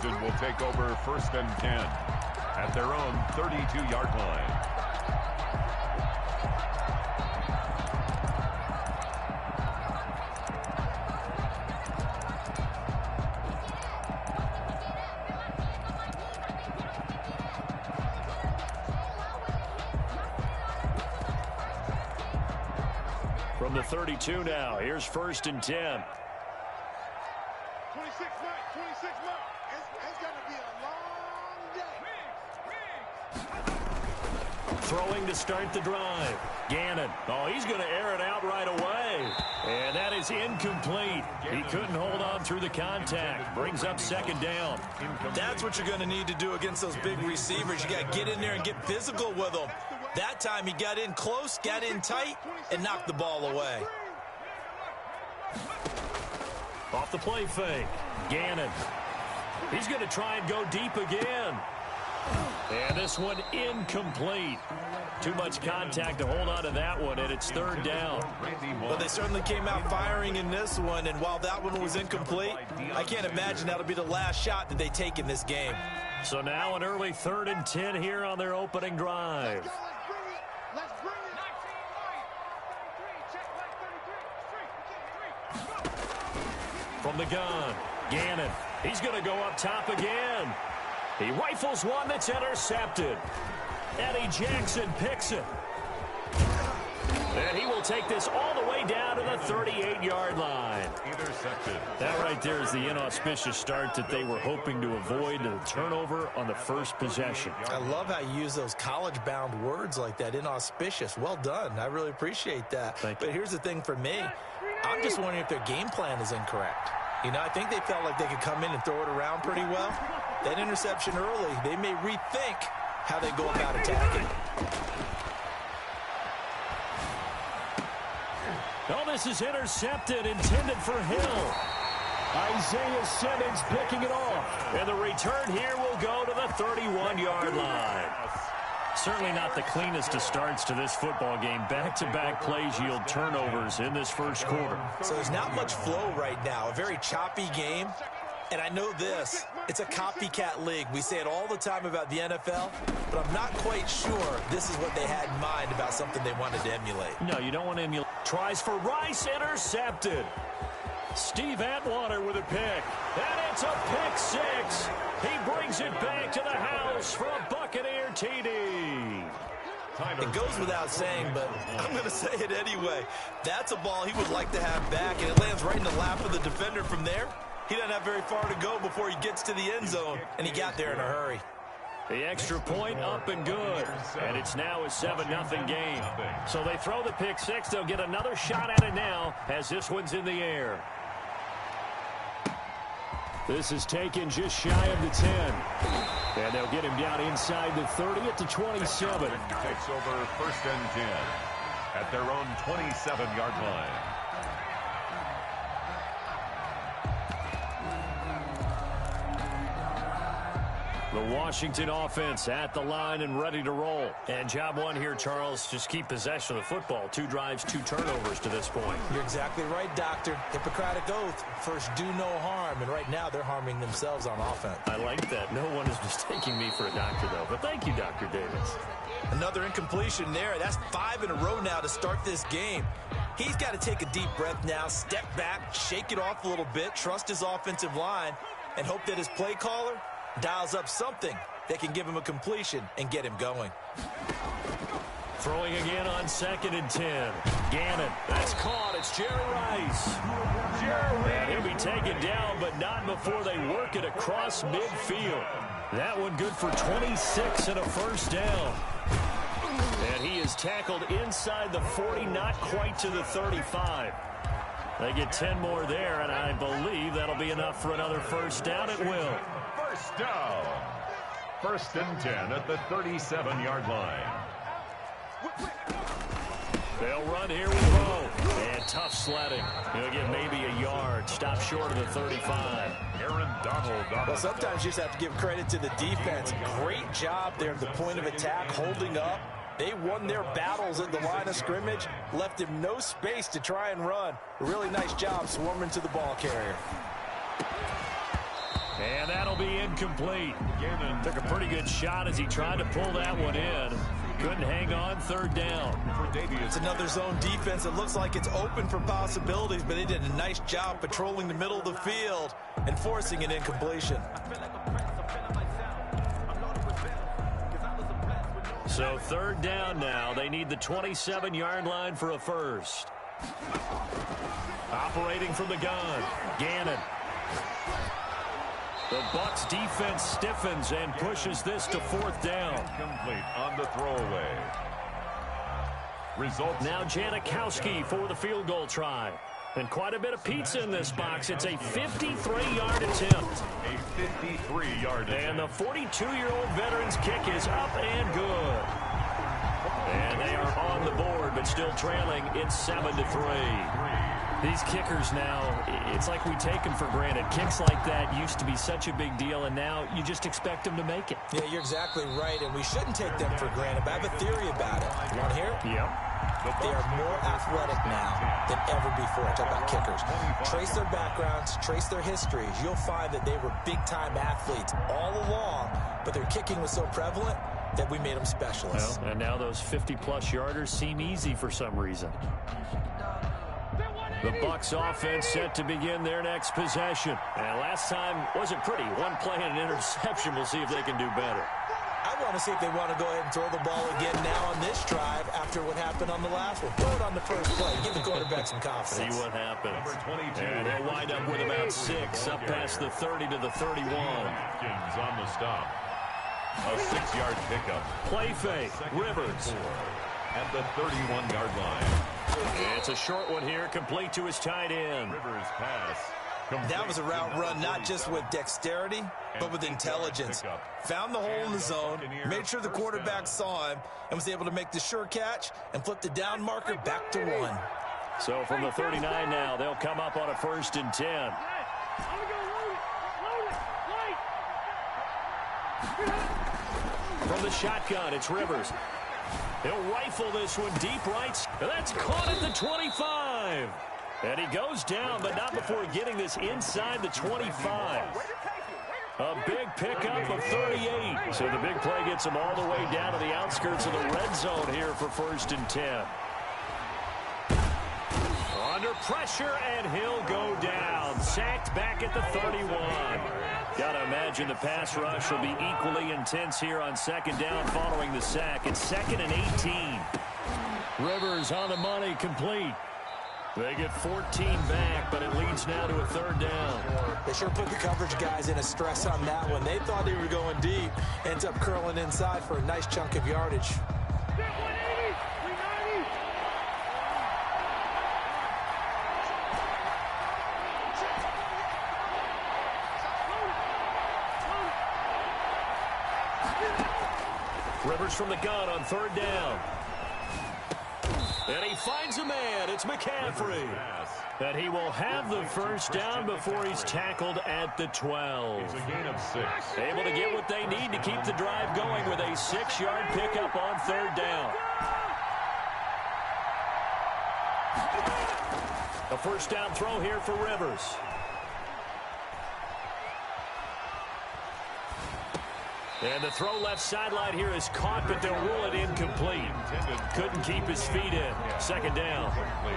Will take over 1st and 10 at their own 32-yard line. From the 32 now, here's 1st and 10. 26 mark, 26 mark. It's going to be a long day. Throwing to start the drive. Gannon. Oh, he's going to air it out right away. And that is incomplete. He couldn't hold on through the contact. Brings up 2nd down. That's what you're going to need to do against those big receivers. You got to get in there and get physical with them. That time he got in close, got in tight, and knocked the ball away. Off the play fake. Gannon. He's going to try and go deep again. And this one incomplete. Too much contact to hold on to that one, and it's 3rd down. Well, they certainly came out firing in this one, and while that one was incomplete, I can't imagine that'll be the last shot that they take in this game. So now an early 3rd and 10 here on their opening drive. Let's bring it. From the gun, Gannon. He's going to go up top again. He rifles one that's intercepted. Eddie Jackson picks it. And he will take this all the way down to the 38-yard line. Intercepted. That right there is the inauspicious start that they were hoping to avoid, the turnover on the first possession. I love how you use those college-bound words like that, inauspicious. Well done. I really appreciate that. Thank you. But here's the thing for me. I'm just wondering if their game plan is incorrect. You know, I think they felt like they could come in and throw it around pretty well. That interception early, they may rethink how they go about attacking. Oh, this is intercepted, intended for Hill. Isaiah Simmons picking it off. And the return here will go to the 31-yard line. Certainly not the cleanest of starts to this football game. Back-to-back plays yield turnovers in this first quarter. So there's not much flow right now. A very choppy game. And I know this, it's a copycat league. We say it all the time about the NFL, but I'm not quite sure this is what they had in mind about something they wanted to emulate. No, you don't want to emulate. Tries for Rice, intercepted. Steve Atwater with a pick. And it's a pick six. He brings it back to the house for a Buccaneer TD. It goes without saying, but I'm going to say it anyway. That's a ball he would like to have back, and it lands right in the lap of the defender from there. He doesn't have very far to go before he gets to the end zone, and he got there in a hurry. The extra point up and good. And it's now a 7-0 game. So they throw the pick six. They'll get another shot at it now as this one's in the air. This is taken just shy of the 10. And they'll get him down inside the 30 at the 27. Takes over 1st and 10 at their own 27-yard line. The Washington offense at the line and ready to roll. And job one here, Charles, just keep possession of the football. 2 drives, 2 turnovers to this point. You're exactly right, Doctor. Hippocratic oath. First, do no harm. And right now, they're harming themselves on offense. I like that. No one is mistaking me for a doctor, though. But thank you, Dr. Davis. Another incompletion there. That's 5 in a row now to start this game. He's got to take a deep breath now, step back, shake it off a little bit, trust his offensive line, and hope that his play caller dials up something that can give him a completion and get him going. Throwing again on 2nd and 10. Gannon. That's caught. It's Jerry Rice. And he'll be taken down, but not before they work it across midfield. That one good for 26 and a first down. And he is tackled inside the 40, not quite to the 35. They get 10 more there, and I believe that'll be enough for another first down. It will. First down. 1st and 10 at the 37-yard line. They'll run here with Rowe. And tough sledding. He'll get maybe a yard. Stop short of the 35. Aaron Donald. Well, sometimes you just have to give credit to the defense. Great job there at the point of attack, holding up. They won their battles at the line of scrimmage, left him no space to try and run. A really nice job swarming to the ball carrier. And that'll be incomplete. Took a pretty good shot as he tried to pull that one in. Couldn't hang on, third down. It's another zone defense. It looks like it's open for possibilities, but they did a nice job patrolling the middle of the field and forcing an incompletion. So third down now. They need the 27-yard line for a first. Operating from the gun, Gannon. The Bucs defense stiffens and pushes this to fourth down. Complete on the throwaway. Results. Now Janikowski for the field goal try. And quite a bit of pizza in this box. It's a 53-yard attempt. A 53-yard attempt. And the 42-year-old veteran's kick is up and good. And they are on the board, but still trailing. It's 7-3. These kickers now, it's like we take them for granted. Kicks like that used to be such a big deal, and now you just expect them to make it. Yeah, you're exactly right, and we shouldn't take them for granted. But I have a theory about it. You want to hear it? Yep. They are more athletic now than ever before. I talk about kickers. Trace their backgrounds, trace their histories. You'll find that they were big-time athletes all along, but their kicking was so prevalent that we made them specialists. Well, and now those 50-plus yarders seem easy for some reason. The Bucs offense set to begin their next possession. And last time wasn't pretty. One play and an interception. We'll see if they can do better. I want to see if they want to go ahead and throw the ball again now on this drive after what happened on the last one. Throw it on the first play. Give the quarterback some confidence. See what happens. Number 22. And they'll wind up with about 6 up past the 30 to the 31. Hopkins on the stop. A 6-yard pickup. Play fake. Rivers. At the 31-yard line. It's a short one here, complete to his tight end. Rivers pass. That was a route run not just with dexterity, but with intelligence. Found the hole in the zone, made sure the quarterback saw him, and was able to make the sure catch and flip the down marker back to 1. So from the 39 now, they'll come up on a 1st and 10. From the shotgun, it's Rivers. He'll rifle this one deep right. That's caught at the 25. And he goes down, but not before getting this inside the 25. A big pickup of 38. So the big play gets him all the way down to the outskirts of the red zone here for 1st and 10. Under pressure, and he'll go down. Sacked back at the 31. Got to imagine the pass rush will be equally intense here on 2nd down following the sack. It's 2nd and 18. Rivers on the money, complete. They get 14 back, but it leads now to a 3rd down. They sure put the coverage guys in a stress on that one. They thought they were going deep. Ends up curling inside for a nice chunk of yardage. Rivers from the gun on 3rd down. And he finds a man. It's McCaffrey. And he will have the 1st down before he's tackled at the 12. It's a gain of 6. Able to get what they need to keep the drive going with a 6-yard pickup on 3rd down. A 1st down throw here for Rivers. And the throw left sideline here is caught, but they'll rule it incomplete. Couldn't keep his feet in. 2nd down.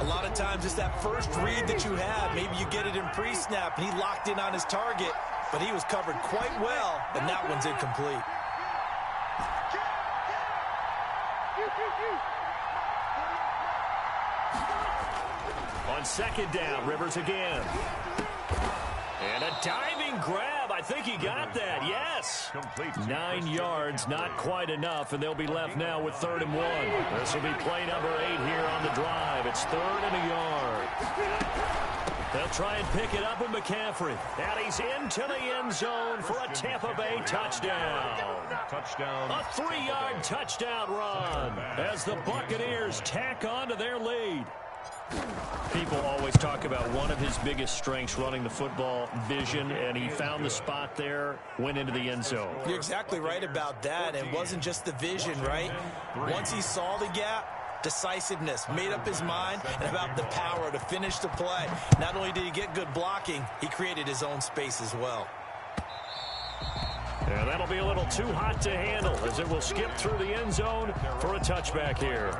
A lot of times it's that first read that you have. Maybe you get it in pre-snap, and he locked in on his target, but he was covered quite well, and that one's incomplete. On 2nd down, Rivers again. And a diving grab. I think he got that. Yes. 9 yards, not quite enough, and they'll be left now with 3rd and 1. This will be play number 8 here on the drive. It's 3rd and a yard. They'll try and pick it up with McCaffrey. And he's into the end zone for a Tampa Bay touchdown. Touchdown. A 3-yard touchdown run as the Buccaneers tack on to their lead. People always talk about one of his biggest strengths, running the football, vision, and he found the spot there, went into the end zone. You're exactly right about that. It wasn't just the vision, right? Once he saw the gap, decisiveness, made up his mind, and about the power to finish the play. Not only did he get good blocking, he created his own space as well. And that'll be a little too hot to handle as it will skip through the end zone for a touchback here.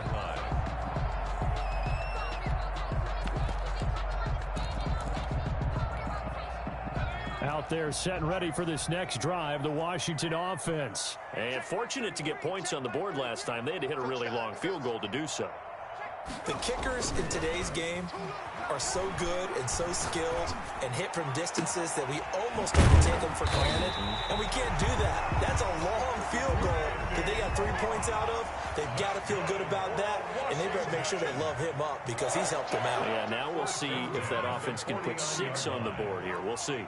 Out there set and ready for this next drive, the Washington offense. And fortunate to get points on the board last time. They had to hit a really long field goal to do so. The kickers in today's game are so good and so skilled and hit from distances that we almost have to take them for granted. And we can't do that. That's a long field goal that they got 3 points out of. They've got to feel good about that, and they better make sure they love him up because he's helped them out. Yeah, now we'll see if that offense can put 6 on the board here. We'll see.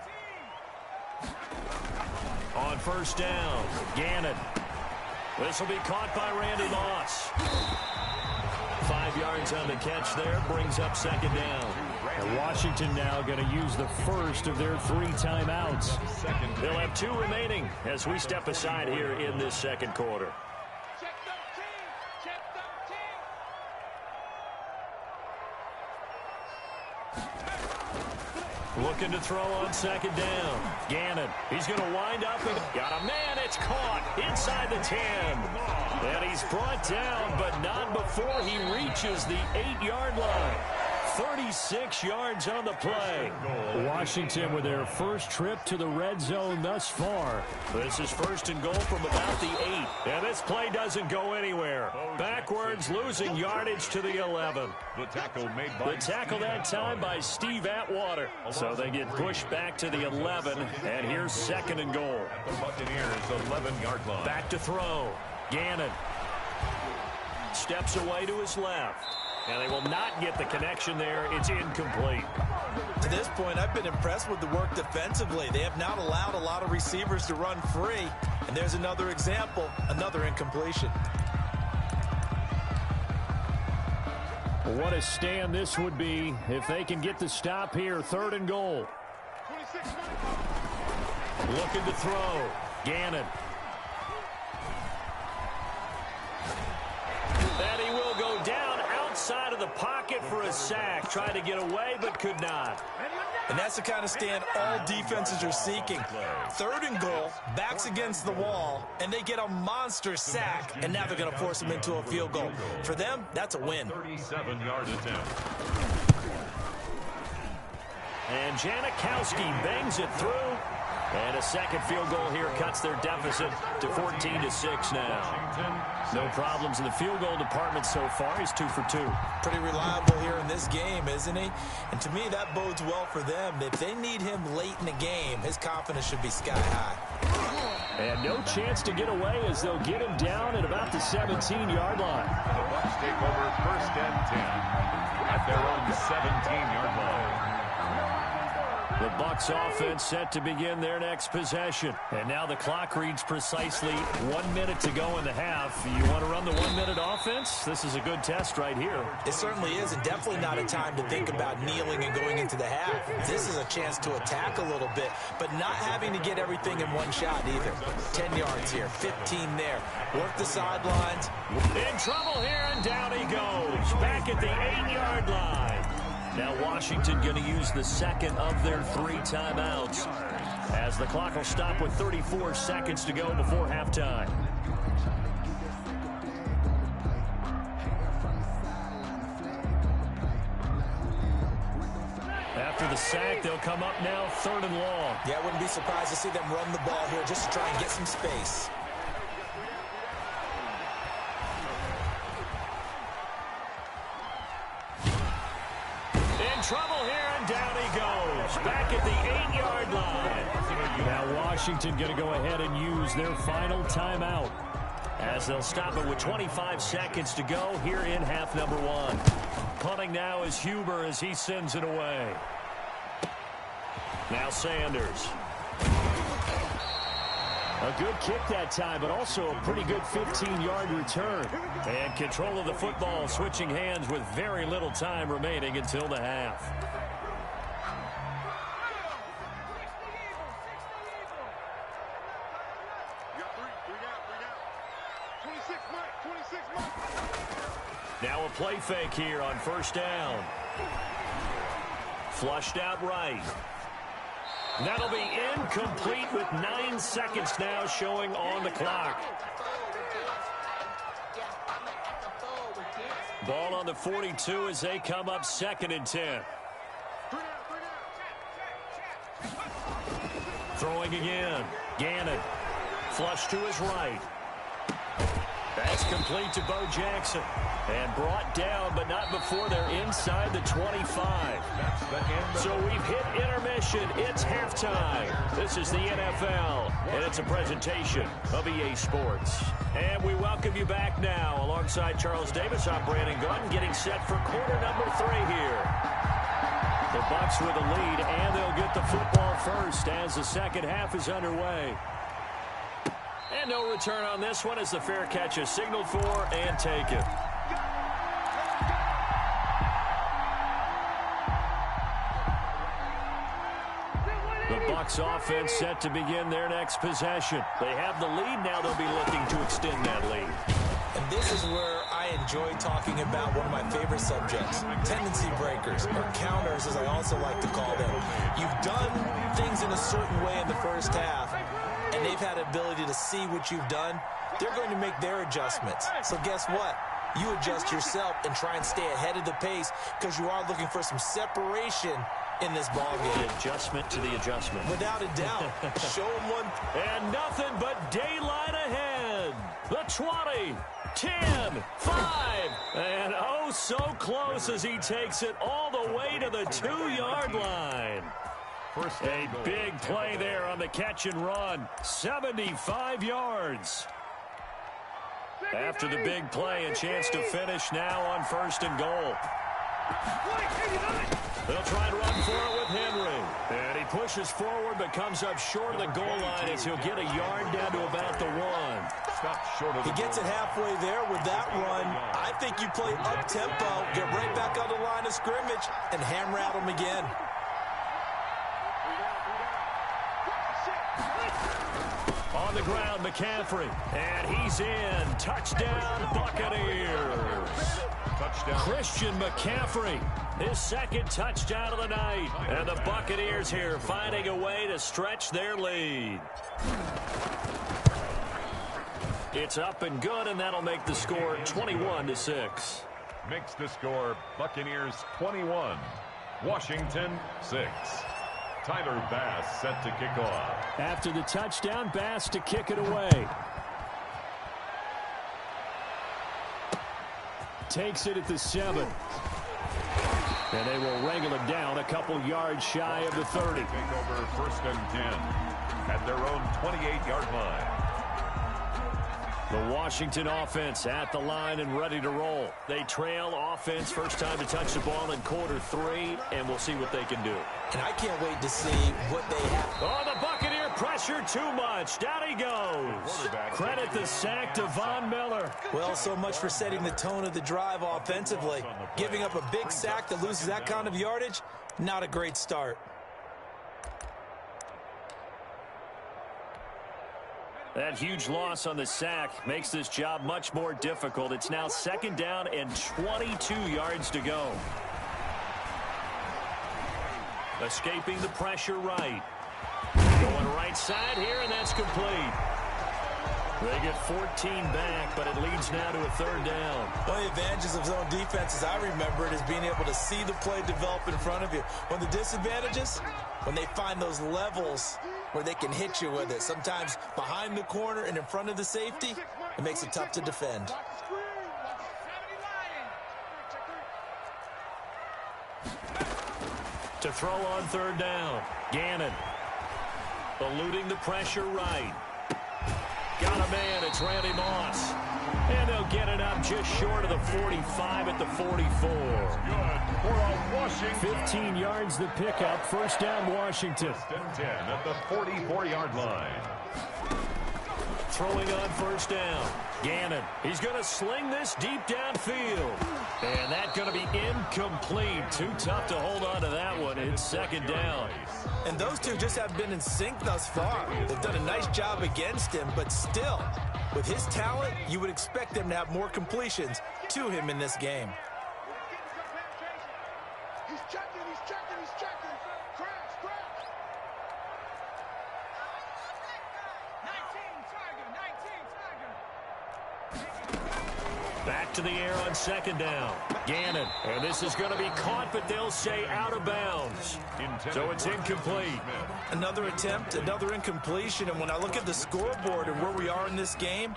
On first down, Gannon. This will be caught by Randy Moss. 5 yards on the catch there, brings up second down. And Washington now going to use the first of their 3 timeouts. They'll have 2 remaining as we step aside here in this second quarter. Looking to throw on second down. Gannon, he's going to wind up and got a man. It's caught inside the 10. And he's brought down, but not before he reaches the 8-yard line. 36 yards on the play. Washington with their first trip to the red zone thus far. This is first and goal from about the 8. And this play doesn't go anywhere. Backwards, losing yardage to the 11. The tackle that time by Steve Atwater. So they get pushed back to the 11. And here's second and goal. The Buccaneers' 11-yard line. Back to throw. Gannon steps away to his left. And they will not get the connection there. It's incomplete. To this point, I've been impressed with the work defensively. They have not allowed a lot of receivers to run free. And there's another example, another incompletion. What a stand this would be if they can get the stop here. Third and goal. Looking to throw. Gannon. And he will go down outside of the pocket for a sack. Tried to get away, but could not. And that's the kind of stand all defenses are seeking. Third and goal, backs against the wall, and they get a monster sack, and now they're going to force them into a field goal. For them, that's a win. 37-yard attempt. And Janikowski bangs it through. And a second field goal here cuts their deficit to 14-6 now. No problems in the field goal department so far. He's 2 for 2. Pretty reliable here in this game, isn't he? And to me, that bodes well for them. If they need him late in the game, his confidence should be sky high. And no chance to get away as they'll get him down at about the 17-yard line. The Bucs take over first and 10 at their own 17-yard line. The Bucs offense set to begin their next possession. And now the clock reads precisely 1 minute to go in the half. You want to run the 1 minute offense? This is a good test right here. It certainly is, and definitely not a time to think about kneeling and going into the half. This is a chance to attack a little bit, but not having to get everything in one shot either. 10 yards here, 15 there. Work the sidelines. In trouble here, and down he goes. Back at the 8-yard line. Now Washington going to use the second of their 3 timeouts as the clock will stop with 34 seconds to go before halftime. After the sack, they'll come up now third and long. Yeah, I wouldn't be surprised to see them run the ball here just to try and get some space. Trouble here, and down he goes. Back at the 8-yard line. Now Washington going to go ahead and use their final timeout as they'll stop it with 25 seconds to go here in half number 1. Punting now is Huber as he sends it away. Now Sanders. A good kick that time, but also a pretty good 15-yard return. And control of the football, switching hands with very little time remaining until the half. Now a play fake here on first down. Flushed out right. That'll be incomplete with 9 seconds now showing on the clock. Ball on the 42 as they come up 2nd and 10. Throwing again. Gannon. Flush to his right. That's complete to Bo Jackson. And brought down, but not before they're inside the 25. So we've hit intermission. It's halftime. This is the NFL, and it's a presentation of EA Sports. And we welcome you back now. Alongside Charles Davis, I'm Brandon Gunn, getting set for quarter number 3 here. The Bucs with a lead, and they'll get the football first as the second half is underway. And no return on this one as the fair catch is signaled for and taken. The Bucs offense set to begin their next possession. They have the lead. Now they'll be looking to extend that lead. And this is where I enjoy talking about one of my favorite subjects, tendency breakers, or counters as I also like to call them. You've done things in a certain way in the first half, and they've had the ability to see what you've done. They're going to make their adjustments. So guess what? You adjust yourself and try and stay ahead of the pace because you are looking for some separation in this ball game. The adjustment to the adjustment. Without a doubt. Show them one. And nothing but daylight ahead. The 20, 10, 5, and oh so close as he takes it all the way to the 2-yard line. A big play there on the catch and run. 75 yards. After the big play, a chance to finish now on 1st and goal. They'll try and run for it with Henry. And he pushes forward but comes up short of the goal line as he'll get a yard down to about the 1. He gets it halfway there with that run. I think you play up-tempo, get right back on the line of scrimmage, and hammer at him again. On the ground, McCaffrey. And he's in. Touchdown, Buccaneers. Touchdown. Christian McCaffrey, his 2nd touchdown of the night. And the Buccaneers here finding a way to stretch their lead. It's up and good, and that'll make the score 21-6. Makes the score Buccaneers 21, Washington 6. Tyler Bass set to kick off. After the touchdown, Bass to kick it away. Takes it at the 7. And they will wrangle it down a couple yards shy of the 30. Take over 1st and 10 at their own 28-yard line. The Washington offense at the line and ready to roll. They trail offense, first time to touch the ball in quarter 3, and we'll see what they can do. And I can't wait to see what they have. Oh, the Buccaneer pressure too much. Down he goes. Credit the sack to Von Miller. Well, so much for setting the tone of the drive offensively. Giving up a big sack that loses that kind of yardage, not a great start. That huge loss on the sack makes this job much more difficult. It's now 2nd down and 22 yards to go. Escaping the pressure right. Going right side here, and that's complete. They get 14 back, but it leads now to a 3rd down. One of the advantages of zone defense, as I remember it, is being able to see the play develop in front of you. One of the disadvantages, when they find those levels where they can hit you with it. Sometimes behind the corner and in front of the safety, it makes it tough to defend. To throw on 3rd down, Gannon. Eluding the pressure right. Got a man, it's Randy Moss. And they'll get it up just short of the 45 at the 44. Good for a Washington. 15 yards the pickup, 1st down Washington. 1st and 10 at the 44-yard line. Throwing on 1st down, Gannon. He's going to sling this deep downfield. And that's going to be incomplete. Too tough to hold on to that one. It's 2nd down. And those two just have been in sync thus far. They've done a nice job against him, but still, with his talent, you would expect them to have more completions to him in this game. He's checking. Crash. Back to the air on second down. Gannon. And this is going to be caught, but they'll say out of bounds. So it's incomplete. Another attempt, another incompletion. And when I look at the scoreboard and where we are in this game,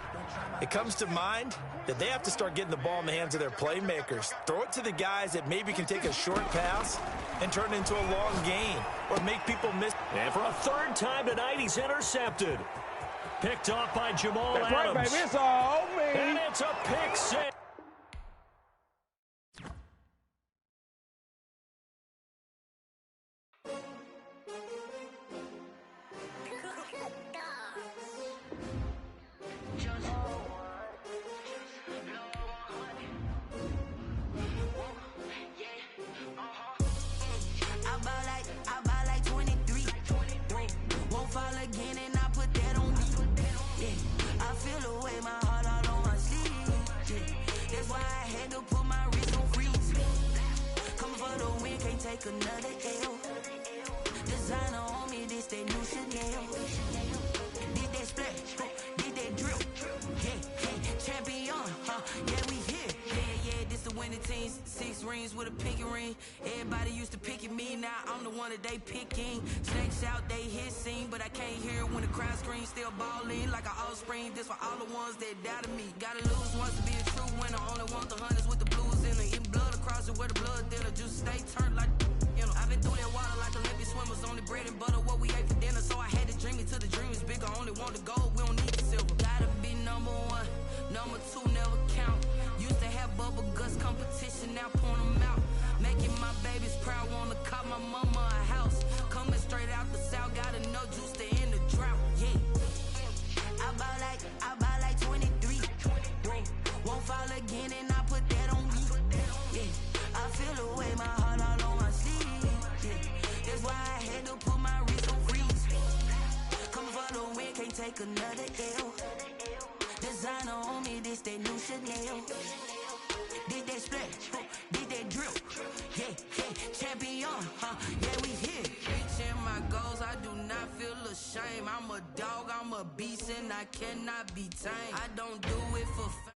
it comes to mind that they have to start getting the ball in the hands of their playmakers. Throw it to the guys that maybe can take a short pass and turn it into a long gain or make people miss. And for a third time tonight, he's intercepted. Picked off by Jamal Adams. That's right, baby. It's all me. And it's a pick six. I buy like 23. Won't fall again and I put that on me. Yeah. I feel the way, my heart all on my sleeve. Yeah. That's why I had to put my wrist on freeze. Coming for the win, can't take another L. Designer on me, this that new Chanel. Did that splash, did that drip. Yeah, champion, yeah, we here. Yeah, this the winning teams. 6 rings with a pinky ring. Everybody used to picking me, now I'm the one that they picking. Snakes out, they hissing, but I can't hear when the crowd screams. Still balling like an offspring. This for all the ones that doubted me. Gotta lose once to be a true winner. Only want the hunters with the blues in it. Eating blood across it where the blood thinner. Just stay turned like, you know. I've been through that water like Olympic swimmers. Only bread and butter, what we ate for dinner. So I had to dream it till the dream is bigger. Only want the gold, we don't need the silver. Gotta be number 1, number 2 never count. Used to have bubble guts competition, now point them out. Making my babies proud, wanna call my mama a house. Coming straight out the south, got enough juice to end the drought. Yeah, I buy like 23. Won't fall again and I put that on me. Yeah, I feel the way, my heart all on my sleeve. Yeah, that's why I had to put my wrist on freeze. Coming for the win, can't take another L. Designer on me, this that new Chanel. Did that splash, did that drip. Yeah, champion, yeah, we here. Reaching my goals, I do not feel ashamed. I'm a dog, I'm a beast, and I cannot be tamed. I don't do it for fame.